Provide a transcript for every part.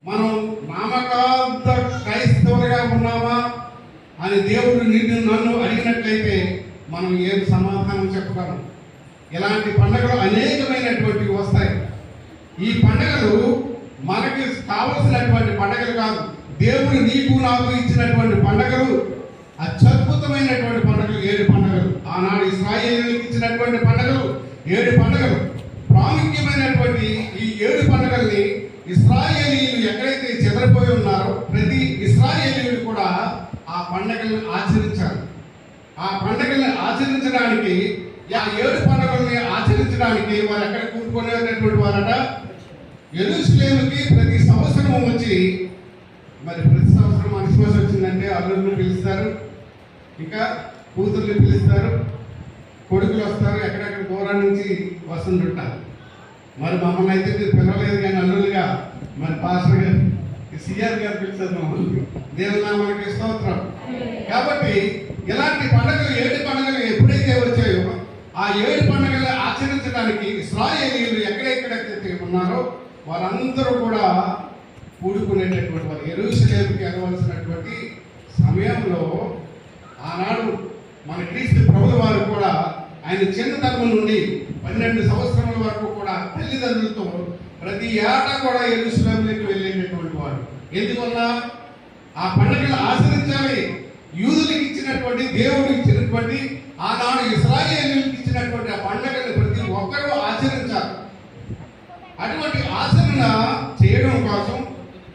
మనం నామకాంత క్రైస్తవులుగా ఉన్నామా అని దేవుడు నన్ను అడిగినట్లయితే మనం ఏం సమాధానం చెప్పగలం? ఇలాంటి పండుగలు అనేకమైనటువంటివి వస్తాయి. ఈ పండుగలు మనకి కావలసినటువంటి పండుగలు కాదు. దేవుడు నీకు నాకు ఇచ్చినటువంటి పండుగలు అత్యద్భుతమైనటువంటి పండుగలు, 7 పండుగలు. ఆనాడు ఇశ్రాయేలీయులకు ఇచ్చినటువంటి పండుగలు 7 పండుగలు. ప్రాముఖ్యమైనటువంటి ఈ 7 పండుగల్ని ఇశ్రాయేలీయులు ఎక్కడైతే చెదరిపోయి ఉన్నారో ప్రతి ఇశ్రాయేలీయులు కూడా ఆ పండుగలను ఆచరించారు. ఆ పండుగల్ని ఆచరించడానికి, ఆ 7 పండుగల్ని ఆచరించడానికి వారు ఎక్కడ కూడుకునేటటువంటి వారట? యెరూషలేముకి ప్రతి సంవత్సరం వచ్చి, మరి ప్రతి సంవత్సరం క్రిస్మస్ వచ్చిందంటే అల్లుళ్ళు పిలుస్తారు, ఇంకా కూతుర్లు పిలుస్తారు, కొడుకులు వస్తారు, ఎక్కడెక్కడ దూరం నుంచి వస్తుంటారు. మరి మమ్మల్ని అయితే మీరు పిలవలేదు కానీ అల్లులుగా మరి పాస్టర్ గారు, సిఆర్ గారు పిలుస్తారు మమ్మల్ని. దేవుని నామానికి స్తోత్రం. కాబట్టి ఇలాంటి పండుగలు 7 పండుగలు ఎప్పుడైతే వచ్చాయో ఆ 7 పండుగలు ఆచరించడానికి ఇశ్రాయేలీయులు ఎక్కడెక్కడైతే ఉన్నారో వారందరూ కూడా కూడుకునేటటువంటి వారు. యెరూషలేముకి వెళ్ళవలసినటువంటి సమయంలో ఆనాడు మన క్రీస్తు ప్రభుల వారు కూడా ఆయన చిన్నతనం నుండి 12 సంవత్సరముల వరకు కూడా తల్లిదండ్రులతో ప్రతి ఏటా కూడా యెరూషలేముకి వెళ్ళేటటువంటి వారు. ఎందువల్ల ఆ పండుగలు ఆచరించాలి. యూదులకు ఇచ్చినటువంటి, దేవుడు ఇచ్చినటువంటి, ఆనాడు ఇశ్రాయేలీయులకు ఇచ్చినటువంటి ఆ పండుగను ప్రతి ఒక్కరూ ఆచరించాలి. అటువంటి ఆచరణ చేయడం కోసం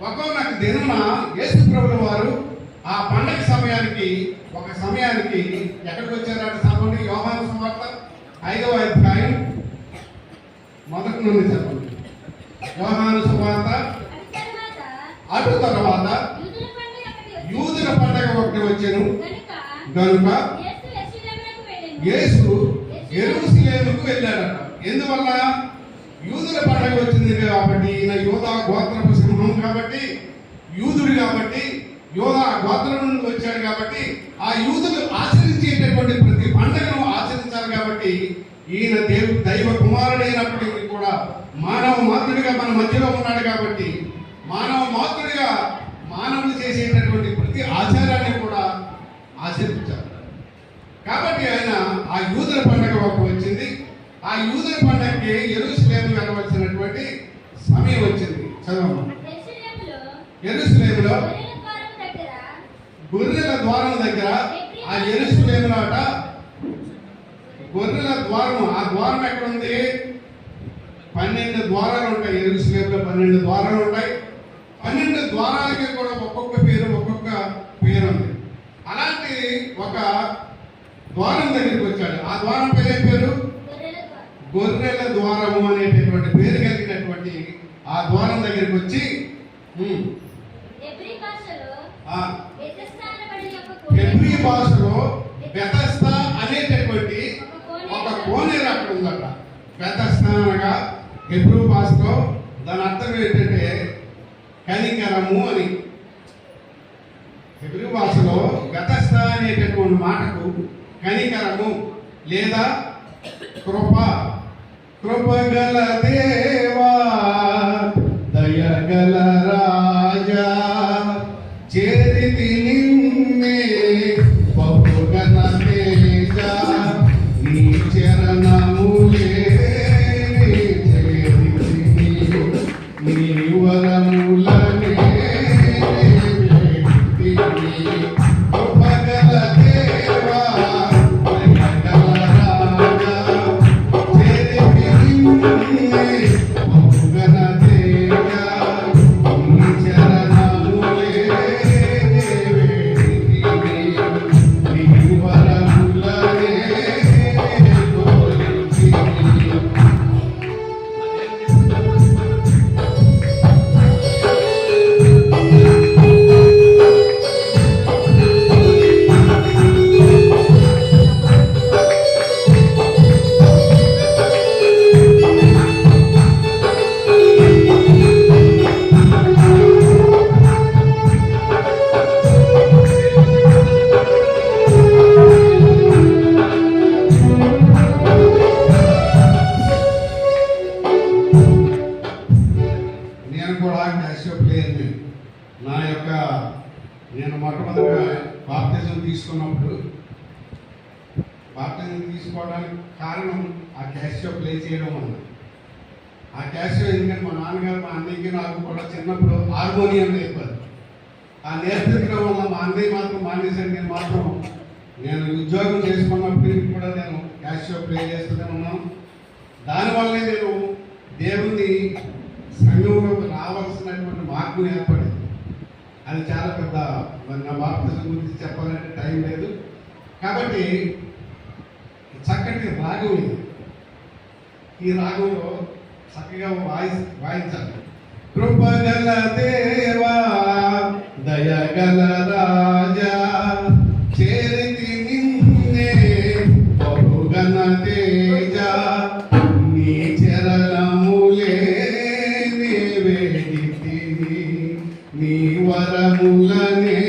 ఒక్కొక్క దినమున యేసు ప్రభుల వారు ఆ పండగ సమయానికి ఎక్కడికి వచ్చారంటే చెప్పండి. యోహాను సువార్త 5వ అధ్యాయం మొదటి నుండి చెప్పండి. యోహాను సువార్త అటు తర్వాత యూదుల పండగ ఒకటి వచ్చెను కనుక యేసు యెరూషలేముకు వెళ్ళాడట. ఎందువల్ల? యూదుల పండగ వచ్చింది కాబట్టి, ఈయన యోధా గోత్రపు సింహం కాబట్టి, యూదుడు కాబట్టి, యోధా గోత్రం నుండి వచ్చాడు కాబట్టి ఆ యూదులు ఆచరించేటటువంటి ప్రతి పండుగను ఆచరించాలి. కాబట్టి ఈయన దైవ కుమారుడైనప్పటికీ కూడా మానవ మాతృడిగా మన మధ్యలో ఉన్నాడు కాబట్టి మానవ మాతృడిగా మానవులు చేసేటటువంటి ప్రతి ఆచారాన్ని కూడా ఆచరించారు. కాబట్టి ఆయన ఆ యూదుల పండుగ ఒకటి వచ్చింది. ఆ యూదుల పండుగకి యెరూషలేము వెళ్ళవలసినటువంటి సమయం వచ్చింది. చదవమ్మా. యెరూషలేములో గొర్రెల ద్వారం దగ్గర, ఆ యెరూషలేములో అట గొర్రెల ద్వారం. ఆ ద్వారం ఎక్కడ ఉంది? 12 ద్వారాలు ఉంటాయి. యెరూషలేములో 12 ద్వారాలు ఉంటాయి. 12 ద్వారాలకి కూడా ఒక్కొక్క పేరు ఉంది. అలాంటి ఒక ద్వారం దగ్గరికి వచ్చాడు. ఆ ద్వారం పేరు ఏం పేరు? గొర్రెల ద్వారము అనేటటువంటి పేరు కలిగినటువంటి ఆ ద్వారం దగ్గరికి వచ్చి హెబ్రీ భాషలో బెతస్దా అనేటటువంటి ఒక కోనేరు అక్కడ ఉందట. బెతస్దా అనగా హెబ్రీ భాషలో దాని అర్థం ఏంటంటే కనికరము అని. హెబ్రీ భాషలో బెతస్దా అనేటటువంటి మాటకు కనికరము లేదా కృపగల దేవా దయగల రాజా చేరితి నిన్నే బహుగణ తేజ నీ చరణములే నీ వరములనే కృపగల దేవా దయగల రాజా చేరితి నిన్నే నా యొక్క నేను మొట్టమొదటిగా బాప్తిజం తీసుకున్నప్పుడు బాప్తిజం తీసుకోవడానికి కారణం ఆ క్యాషియో ప్లే చేయడం వల్ల. ఆ క్యాషియో ఎందుకంటే మా నాన్నగారు మా అన్నయ్యకి నాకు కూడా చిన్నప్పుడు హార్మోనియం నేర్పారు. ఆ నేర్పించడం వల్ల మా అన్నయ్య మాత్రం మానేశాడు. నేను ఉద్యోగం చేసుకున్నప్పటికీ కూడా నేను క్యాషియో ప్లే చేస్తూనే ఉన్నాను. దానివల్లే నేను దేవుని సంఘంలోకి రావాల్సినటువంటి మార్పు ఏర్పడింది. అది చాలా పెద్ద, నా బాప్తిజం గురించి చెప్పాలంటే టైం లేదు. కాబట్టి చక్కటి రాగం ఇది. ఈ రాగంలో చక్కగా వాయించాలి. కృపగల దేవా దయగల రాజా చేరితి నిన్నే బహుగణ తేజ నీ చరణములే నే వేడితిని నీ వరములనే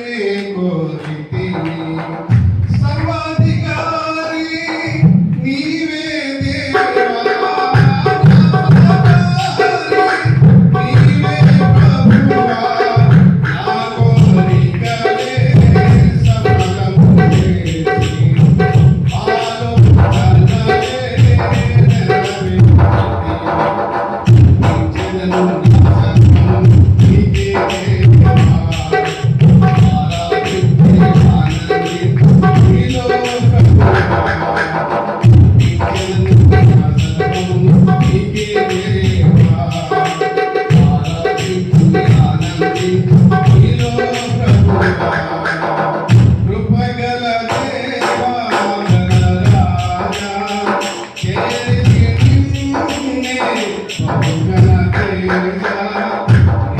నే కోరితిని సర్వాధికారి నీవే దేవా నీవే ప్రభువా నా కోరికలే సఫలము చేసి ఆలోచనలే నెరవేర్చి కృపగల దేవా రాజా చేరితి నిన్నే బహుగణ తేజ నీ చరణములే నే వేడితిని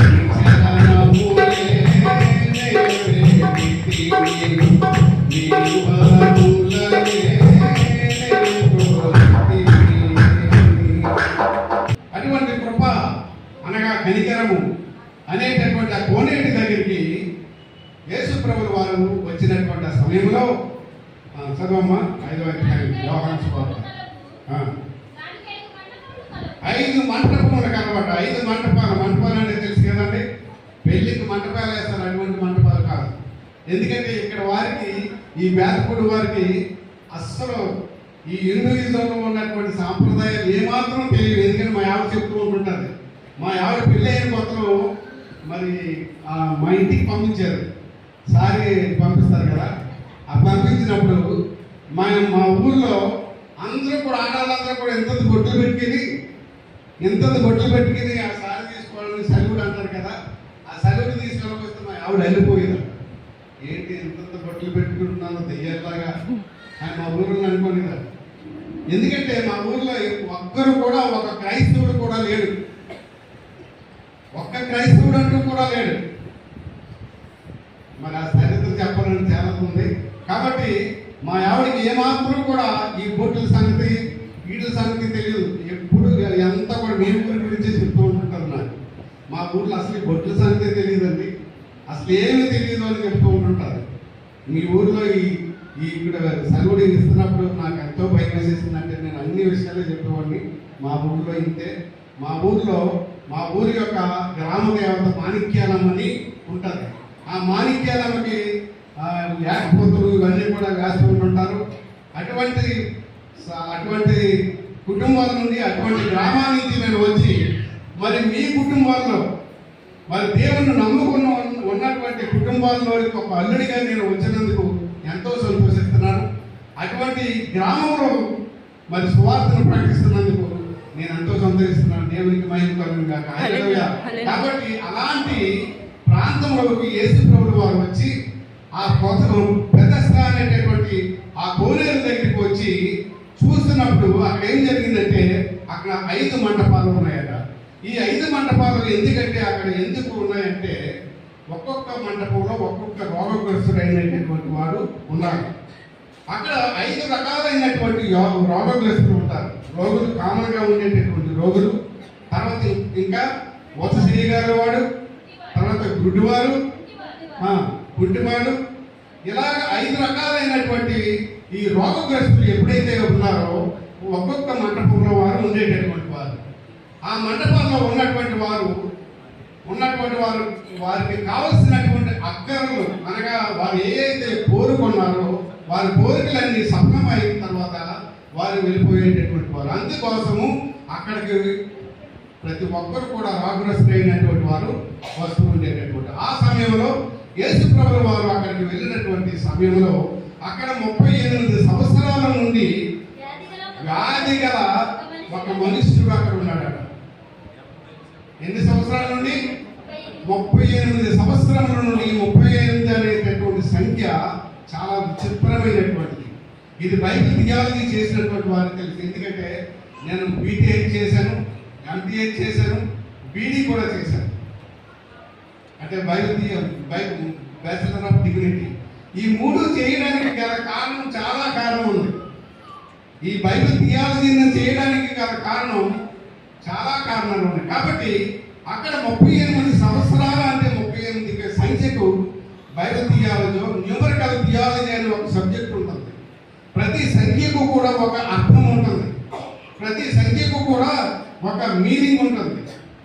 నీ వరములనే నే కోరితిని. అటువంటి కృప అనగా కనికరము అనేటటువంటి ఆ కోనేటి దగ్గరికి యేసు ప్రభువు వారు వచ్చినటువంటి ఆ సమయంలో చదవమ్మ 5వ అధ్యాయం యోహాను సువార్త. 5 మంటపములు కనబడ్డ 5 మంటపాలు అంటే తెలుసు కదండి, పెళ్లికి మంటపాలు వేస్తారు. అటువంటి మంటపాలు కాదు. ఎందుకంటే ఇక్కడ వారికి, ఈ వేదకుడు వారికి అస్సలు ఈ హిందూయిజంలో ఉన్నటువంటి సాంప్రదాయాలు ఏమాత్రం తెలియదు. ఎందుకంటే మా ఆవిడ చెప్తూ ఉంటుంటుంది. మా ఆవిడ పెళ్ళి అయిన కొత్తలో మరి మా ఇంటికి పంపించారు. సారీ పంపిస్తారు కదా, ఆ పంపించినప్పుడు మా ఊళ్ళో అందరూ కూడా ఆడవాళ్ళందరూ కూడా ఎంతది బొట్లు పెట్టుకుని ఆ సారీ తీసుకోవాలని సెలవుడు అంటారు కదా, ఆ సెలవుడు తీసుకోవడానికి వస్తే మా ఆవిడ వెళ్ళిపోయింది. ఏంటి ఎంత బొట్లు పెట్టుకుంటున్నాను దెయ్యాలాగా అని మా ఊళ్ళో అనుకోనిదారు. ఎందుకంటే మా ఊళ్ళో ఒక్కరు కూడా, ఒక క్రైస్తవుడు కూడా లేడు. ఒక్క క్రైస్తవుడు అంటూ కూడా లేడు. మరి ఆ చరిత్ర చెప్పాలని చాలా ఉంది. కాబట్టి మా ఆవిడకి ఏమాత్రం కూడా ఈ బొట్టుల సంగతి, వీటి సంగతి తెలియదు. ఎప్పుడు ఎంత కూడా మీ ఊరి గురించి చెప్తూ ఉంటుంటారు. నాకు మా ఊర్లో అసలు ఈ బొట్టుల సంగతి తెలియదండి, అసలు ఏమీ తెలియదు అని చెప్తూ ఉంటుంటారు. మీ ఊర్లో ఈ ఇక్కడ సెలవుడు ఇస్తున్నప్పుడు నాకు ఎంతో భయం వేసేసిందంటే నేను అన్ని విషయాలు చెప్పేవాడిని. మా ఊర్లో ఇంతే. మా ఊరి యొక్క గ్రామ దేవత మాణిక్యాలమ్మని ఉంటుంది. ఆ మాణిక్యాలమ్మకి లేకపోతులు ఇవన్నీ కూడా వేస్తూ ఉంటుంటారు. అటువంటి కుటుంబాల నుండి, అటువంటి గ్రామానికి నేను వచ్చి మరి మీ కుటుంబాల్లో మరి దేవుణ్ణి నమ్ముకున్న ఉన్నటువంటి కుటుంబాల్లోకి ఒక అల్లుడిగా నేను వచ్చినందుకు ఎంతో సంతోషిస్తున్నాను. అటువంటి గ్రామంలో మరి సువార్తను ప్రకటిస్తున్నందుకు నేను ఎంతో సంతోషిస్తున్నాను. దేవునికి మహిమ కలుగును గాక. హల్లెలూయా. కాబట్టి అలాంటి ప్రాంతంలోకి యేసు ప్రభువు వారు వచ్చి ఆ బెతెస్దా అనేటటువంటి ఆ కోనేరు దగ్గరికి వచ్చి చూస్తున్నప్పుడు అక్కడ ఏం జరిగిందంటే అక్కడ 5 మంటపాలు ఉన్నాయట. ఈ 5 మంటపాలు ఎందుకు ఉన్నాయంటే ఒక్కొక్క మంటపంలో ఒక్కొక్క రోగగ్రస్తుడైనటువంటి వాడు ఉన్నారు. అక్కడ 5 రకాలైనటువంటి రోగగ్రస్తులు ఉంటారు. రోగులు కామన్గా ఉండేటటువంటి రోగులు, తర్వాత ఇంకా వసతిగారు వాడు, తర్వాత గుడ్డివారు, ఇలాగ 5 రకాలైనటువంటి ఈ రోగగ్రస్తులు ఎప్పుడైతే ఉన్నారో ఒక్కొక్క మంటపంలో వారు ఉండేటటువంటి వారు. ఆ మంటపంలో ఉన్నటువంటి వారు ఉన్నటువంటి వారు వారికి కావలసినటువంటి అక్కరలు అనగా వారు ఏదైతే కోరుకున్నారో వారి కోరికలన్నీ సఫలమైన తర్వాత వారు వెళ్ళిపోయేటటువంటి వారు. అందుకోసము అక్కడికి ప్రతి ఒక్కరు కూడా రాగురస్తులైనటువంటి వారు వస్తూ ఉండేటటువంటి ఆ సమయంలో యేసు ప్రభువు వారు అక్కడికి వెళ్ళినటువంటి సమయంలో అక్కడ 38 సంవత్సరాల నుండి వ్యాధి గల ఒక మనుష్యుడు అక్కడ ఉన్నాడట. ఎన్ని సంవత్సరాల నుండి? 38 సంవత్సరాల నుండి. 38 అనేటటువంటి సంఖ్య చాలా విచిత్రమైనటువంటిది. ఇది బైబిల్ థియాలజీ చేసినటువంటి వారికి తెలుసు. ఎందుకంటే నేను బీటెక్ చేశాను, ఎంబీఏ చేశాను, బీడీ కూడా చేశాను. అంటే బ్యాచిలర్ ఆఫ్ డిగ్నిటీ. ఈ 3 చేయడానికి గల కారణం, చాలా కారణం ఉంది. ఈ బైబిల్ థియాలజీని చేయడానికి గల కారణం చాలా కారణాలు ఉన్నాయి. కాబట్టి అక్కడ 38 సంవత్సరాలు అంటే 38 సంఖ్యకు బైబిల్ థియాలజీ, న్యూమరికల్ థియాలజీ అనే ఒక సబ్జెక్ట్ ఉంటుంది. ప్రతి సంఖ్యకు కూడా ఒక అర్థం ఉంటుంది, ప్రతి సంఖ్యకు కూడా ఒక మీనింగ్ ఉంటుంది.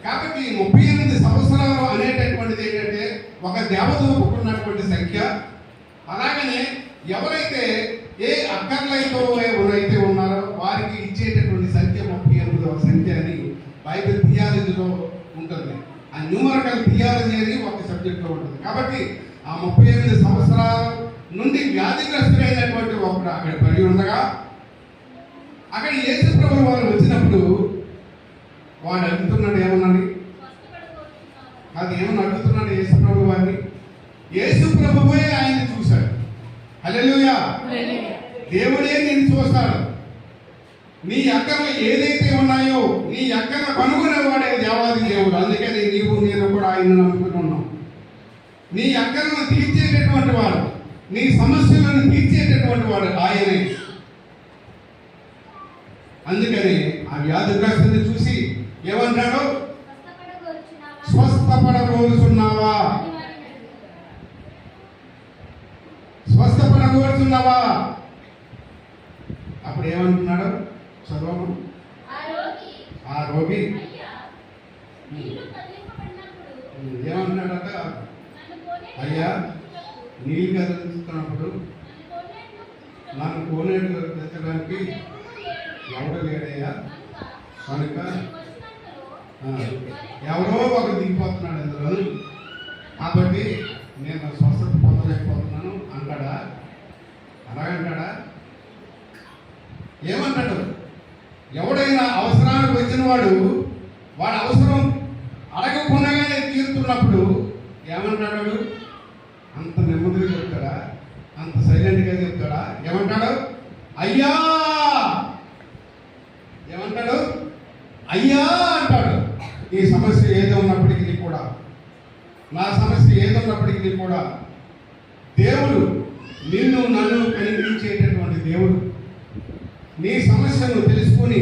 కాబట్టి 38 సంవత్సరాలు అనేటటువంటిది ఏంటంటే ఒక దేవదూతకు ఉన్నటువంటి సంఖ్య. అలాగనే ఎవరైతే ఏ అక్కర్లైతే ఉన్నారో వారికి ఇచ్చేటటువంటి సంఖ్య 38వ సంఖ్య అని బైబిల్ థియాలజీలో ఉంటుంది. ఆ న్యూమరికల్ థియాలజీ అని ఒక సబ్జెక్ట్లో ఉంటుంది. కాబట్టి ఆ 38 సంవత్సరాల నుండి వ్యాధిగ్రస్తుడైనటువంటి ఒకడు అక్కడ పడి ఉండగా అక్కడ యేసు ప్రభువు వారు వచ్చినప్పుడు వాడు అడుగుతున్నాడు ఏమన్నాడు? అది ఏమని అడుగుతున్నాడు యేసు ప్రభు వారిని? యేసు ప్రభువే ఆయన చూశాడు. హల్లెలూయా! దేవుడే నిన్ను చూస్తాడు. నీ అక్కర్లు ఏదైతే ఉన్నాయో నీ అక్కర్లు కనుగొనేవాడే దేవాది దేవుడు. అందుకని నీవు నేను కూడా ఆయన నమ్ముకుని ఉన్నాం. నీ అక్కర్లను తీర్చేటటువంటి వాడు, నీ సమస్యలను తీర్చేటటువంటి వాడు ఆయనే. అందుకని ఆ వ్యాధిగ్రస్తుని చూసి ఏమంటాడు? స్వస్థపడగోరుచున్నావా? స్వస్థపడగోరుచున్నావా? అప్పుడు ఏమంటున్నాడు? చదవము. ఆ రోగి ఏమంటున్నాడట? అయ్యా, నీళ్ళు కదిలిస్తున్నప్పుడు నన్ను కోనేరు తెచ్చడానికి ఎవరు లేడయ్యా, కనుక ఎవరో ఒకరు దిగిపోతున్నాడు ఇందులో, కాబట్టి నేను స్వస్థత పొందలేకపోతున్నాను అంటాడా? అలాగంటాడా? ఏమంటాడు? ఎవడైనా అవసరానికి వచ్చిన వాడు అవసరం అడగకుండానే తీరుతున్నప్పుడు ఏమంటాడు? అంత నెమ్మదిగా చెప్తాడా? అంత సైలెంట్గా చెప్తాడా? ఏమంటాడు? అయ్యా! ఏమంటాడు? అయ్యా అంటాడు. ఈ సమస్య ఏదో ఉన్నప్పటికీ కూడా, నా సమస్య ఏదో ఉన్నప్పటికీ కూడా దేవుడు నిన్ను నన్ను కనిపించేటటువంటి దేవుడు నీ సమస్యను తెలుసుకుని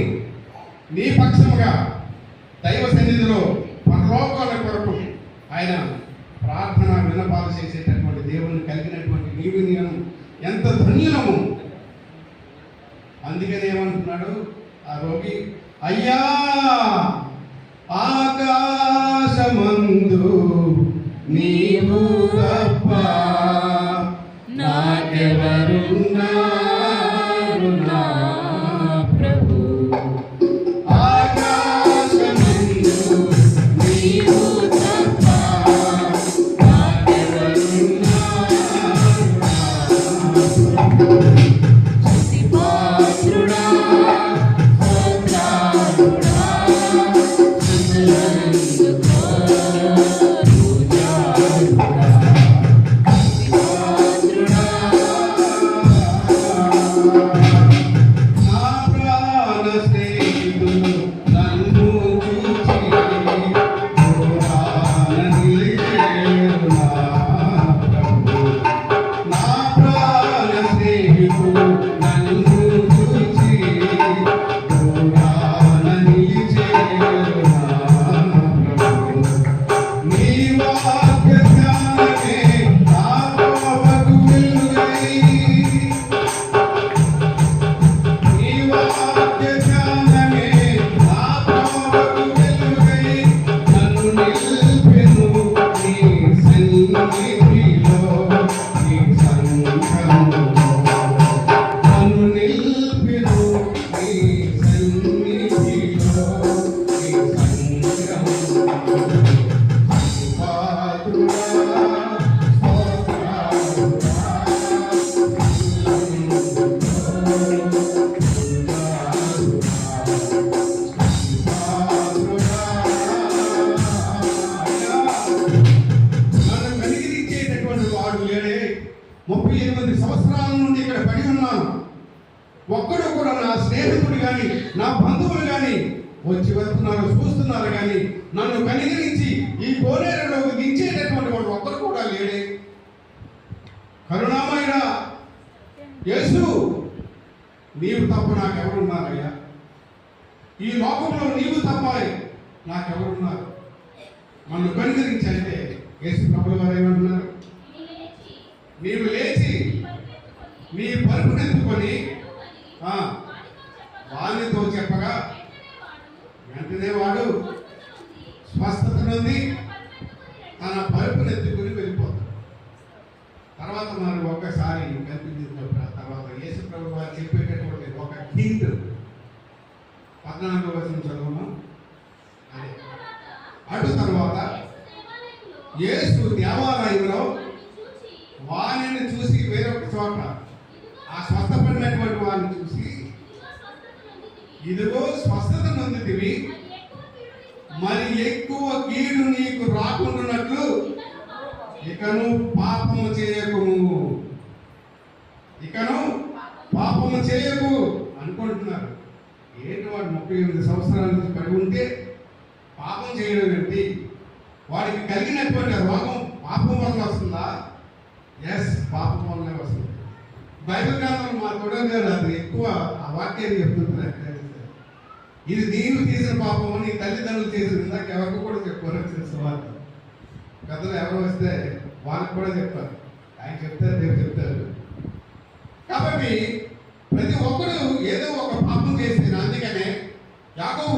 నీ పక్షముగా దైవ సన్నిధిలో పరలోకాల కొరకు ఆయన ప్రార్థన విన్నపాలు చేసేటటువంటి దేవుని కలిగినటువంటి నీవు నేను ఎంత ధన్యులము. అందుకని ఏమంటున్నాడు ఆ రోగి? అయ్యా, ఆకాశమందు నీవు తప్ప నాకెవరున్నారు నా ప్రభు. ఆకాశమందు నీవు తప్ప నాకెవరున్నారు నా ప్రభు. స్తుతిపాత్రుడా, స్తోత్రాలుడా, స్తుతులందుకో సంవత్సరాల నుండి ఇక్కడ పడి ఉన్నాను. ఒక్కడు కూడా నా స్నేహితుడు కానీ నా బంధువులు కానీ వచ్చి వెళ్తున్నారు, చూస్తున్నారు, కానీ నన్ను కనికరించి ఈ కోనేరులోకి దించేటటువంటి వాడు ఒక్కరు కూడా లేడే. కరుణామయుడా యేసు, నీవు తప్ప నాకెవరున్నారయ్యా? ఈ లోకంలో నీవు తప్ప నాకెవరున్నారు? నన్ను కనికరించంటే యేసు ప్రభువు వారు ఏమంటున్నారు? నీవు లేచి నీ పరుపునెత్తుకొని వానితో చెప్పగా వెంటనే వాడు స్వస్థత నుండి తన పరుపునెత్తుకుని వెళ్ళిపోతాడు. తర్వాత మనం ఒక్కసారి కనిపించినప్పుడు ఆ తర్వాత యేసు ప్రభు వారు చెప్పేటటువంటి ఒక హింట్ 14వ వచనం చదువును. అటు తర్వాత యేసు దేవాలయంలో వారిని చూసి వేరొక చోట ఆ స్వస్థపడినటువంటి వారిని చూసి, ఇదిగో స్వస్థత నొందితివి, మరి ఎక్కువ కీడు నీకు రాకుండానట్లు ఇకను పాపము చేయకుము, ఇకను పాపము చేయకు అనుకుంటున్నారు. ఏంటి వాడు 38 సంవత్సరాల నుంచి పడి ఉంటే పాపం చేయడం ఏంటి? వాడికి కలిగినటువంటి రోగం పాపం వల్ల వస్తుందా? ఎస్, పాపం వల్లనే వస్తుంది. బైబిల్ గ్రంథం మా తొడగా అది ఎక్కువ ఆ వాక్యాన్ని చెప్తున్నారు. ఇది నీవు చేసిన పాపం, నీ తల్లిదండ్రులు చేసిన, ఇందాక ఎవరికి కూడా చెప్పారు తెలిసిన వాళ్ళు పెద్దలు ఎవరు వస్తే వాళ్ళకి కూడా చెప్పారు. ఆయన చెప్తారు, రేపు చెప్తారు. కాబట్టి ప్రతి ఒక్కరు ఏదో ఒక పాపం చేసిన, అందుకనే యాకోబు